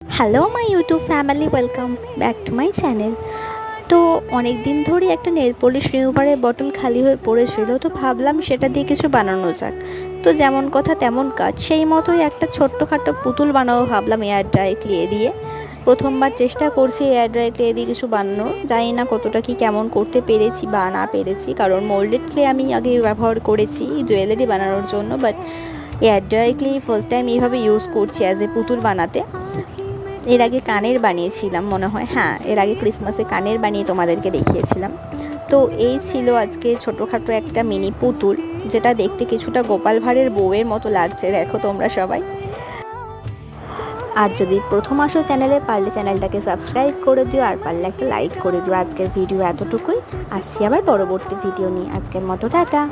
Hello my YouTube family, welcome back to my channel. তো অনেক দিন ধরেই একটা নেল পলিশ রিমুভারের বটল খালি হয়ে পড়েছিল, তো ভাবলাম সেটা দিয়ে কিছু বানানো যাক। তো যেমন কথা তেমন কাজ, সেই মতোই একটা ছোট্টখাটো পুতুল বানাবো ভাবলাম এয়ার ড্রাই ক্লে দিয়ে। প্রথমবার চেষ্টা করছি এয়ার ড্রাই ক্লে দিয়ে কিছু বানানো, জানি না কতটা কি কেমন করতে পেরেছি বা না পেরেছি, কারণ মোল্ডেড ক্লে আমি আগে ব্যবহার করেছি জুয়েলারি বানানোর জন্য, but air dry clay first time এইভাবে ইউজ করছি অ্যাজ এ পুতুল বানাতে। এর আগে কানের বানিয়েছিলাম মনে হয়, হ্যাঁ এর আগে ক্রিসমাসে কানের বানিয়ে তোমাদেরকে দেখিয়েছিলাম। তো এই ছিল আজকে ছোটোখাটো একটা মিনি পুতুল, যেটা দেখতে কিছুটা গোপাল ভাঁড়ের বউয়ের মতো লাগছে, দেখো তোমরা সবাই। আর যদি প্রথম আসো চ্যানেলে, পারলে চ্যানেলটাকে সাবস্ক্রাইব করে দিও, আর পারলে একটা লাইক করে দিও। আজকের ভিডিও এতটুকুই, আসছি আবার পরবর্তী ভিডিও নিয়ে। আজকের মতো টাটা।